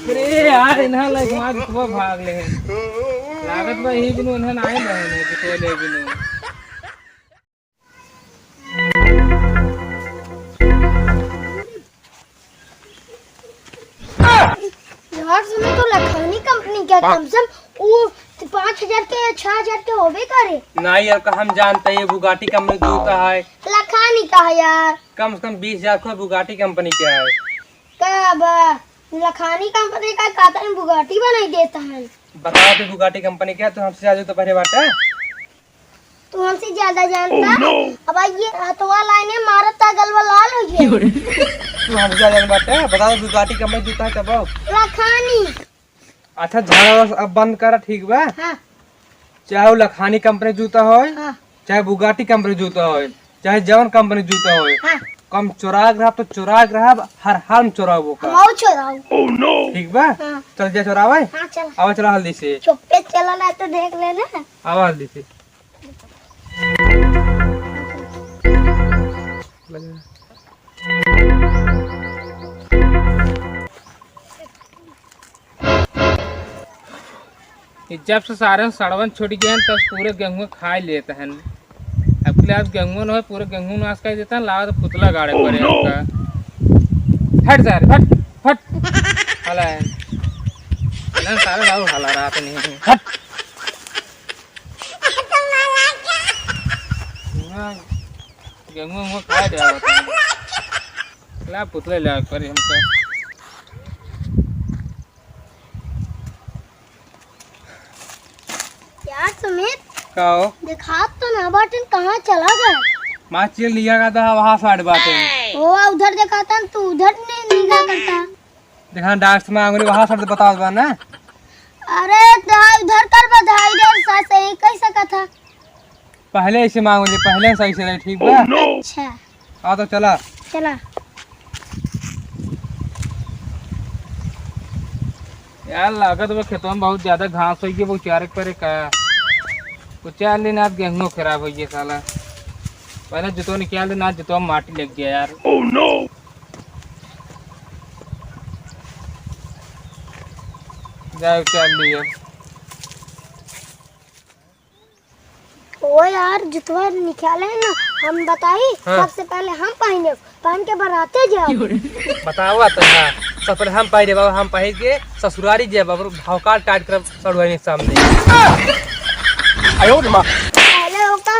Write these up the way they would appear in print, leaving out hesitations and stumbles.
अरे यार इन्हा लाइक मार तो भाग ले लागत बा ही बिनु इन्हा आए रहे तो ले बिनु यार सुनो तो लखानी कंपनी क्या कम से कम वो 5000 के 6000 के होबे करे। नहीं यार हम जानते हैं बुगाटी कंपनी जूता है लखानी का है यार कम से कम 20,000 का बुगाटी कंपनी क्या है कब लखानी कंपनी का कातन बुगाटी बनाई देता है। बताओ तो बुगाटी कंपनी क्या तो हमसे ज्यादा तो पहले बात है तू हमसे ज्यादा जानता अब ये हथवा लाइने मारता गलवा लाल हो गया तू हमसे ज्यादा बात है बताओ बुगाटी कंपनी जूता है कब लखानी। अच्छा झाड़ा अब बंद करा ठीक बा हाँ चाहे वो लखानी कंपनी जूता हो हाँ चाहे बुगाटी कंपनी जूता हो चाहे जवन कंपनी जूता हो हाँ कम चोराग रहा तो चोराग रहा हर हाल में चोराबो का हम चोराओ ठीक बा हाँ चल जा चोरावे हाँ चल आवा चला हल्दी से चुप्पे चला ना तो देख लेना। आवा हल्दी से जब से सारे सड़वन छूट गए तब पूरे गेहूं खा लेते हैं अब के आज गेहूं न हो पूरे गेहूं नाश कर देता है लावा तो पुतला गाड़े पड़े आपका हट जा रे हट हट हला है ना सारे लाओ हला रहा तो नहीं हट गेहूं खा दे ला पुतले ला करे हमको यार सुमित कहो दिखा तो ना बटन कहाँ चला गया। माँ चीर लिया का था वहाँ साइड बातें वो उधर देखा था तू उधर नहीं निगाह करता। देखा डांस में आंगली वहाँ साइड बताओ बा ना अरे उधर कर बधाई इधर सही कह सका था पहले ऐसे मांगली पहले सही से रही ठीक बा अच्छा आ तो चला चला यार लागत वो खेतों में बहुत ज्यादा घास हो गई वो चारे पर का वो 4 दिन आज गेहूं खराब हो गया साला पहले जुतो निकाल देना जुतो में माटी लग गया यार ओह नो जाओ चल लियो ओ यार जुतवा निकाले है ना हम बताई हाँ। सबसे पहले हम पहन के बराते जाओ बताओ तो हाँ सब पहले हम पहले बाबा हम पहन के ससुरारी जे बाबा भावकाल टाइट कर सड़वाई सामने आयो मां पहले होका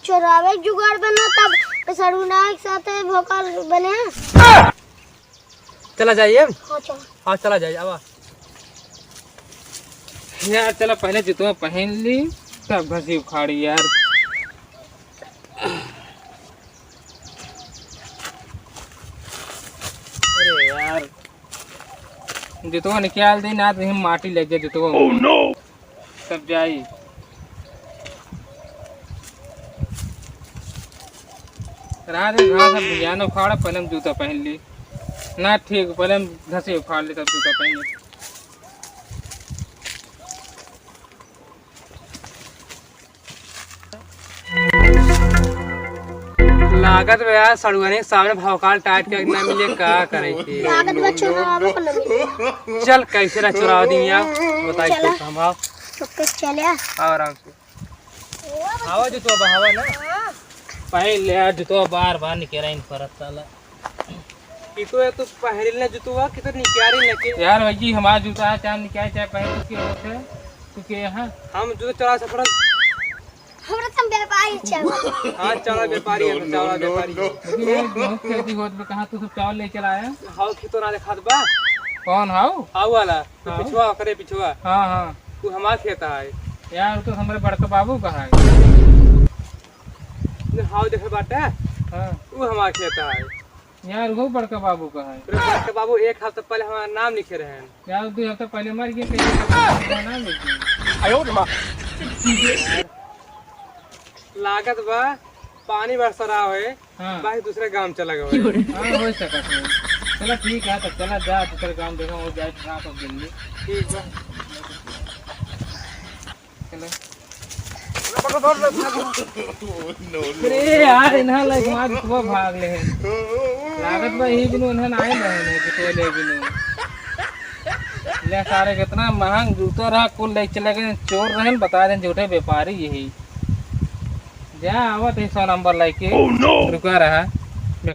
चोरावे जुगाड़ बना तब सड़ुना एक साथ भोकाल बने। चला जाइए हाँ चल हाँ चला जाइए आवा यार चला पहले जुतवा पहन ली तब घसी उखाड़ी यार अरे यार जुतवा निकाल दी ना तो माटी लग जाए जुतवा तब जाई रात में घास बिजान उखाड़ा पहले हम जूता पहन ली ना ठीक पहले हम घसे उखाड़ ली तब जूता पहन ली लागत में यार सड़ुआने के सामने भौकाल टाइट के ना मिले का करे के लागत बच्चों ना को लगे चल कैसे ना चुरा दी यार बताइए तो हम आओ चुपके चले आराम से हवा जो तो हवा ना पहले यार जो तो बार निकल इन परत साला इतो है तो पहले ने जो तो कितो निकाली लेके यार भाई हमारा जूता है चाहे निकाल चाहे पहले तो के होते क्योंकि यहां हम जो चला सफर हमरा तुम व्यापारी चल हां चला व्यापारी है चावल व्यापारी ये बहुत खेती होत में कहां तू सब चावल ले चला है हाउ खेतो ना खाद बा कौन हाउ वाला पिछवा करे पिछवा हां तू हमार खेता है यार तो हमारे बड़का बाबू का है हाउ देखे बाटे हां वो हमार खेता है यार वो बड़का बाबू का है बड़का बाबू एक हफ्ते पहले हमारा नाम लिखे रहे हैं यार 2 हफ्ते पहले मर गए थे नाम लिखे आयो मां लागत बा पानी बरसा रहा है हां भाई दूसरे गांव चला गया हां हो सकता है चलो ठीक है तो चला जा दूसरे गांव देखो वो जाए खा सब जल्दी ठीक है चलो अरे यार इन्हा लाइक मार को भाग ले लागत बा ही बिनु इन्हन आए रहे जुतो ले बिनु ले सारे कितना महंग जूता रहा कुल ले चले गए चोर रहन बता दें झूठे व्यापारी यही जा आवत 100 नंबर लेके रुका रहा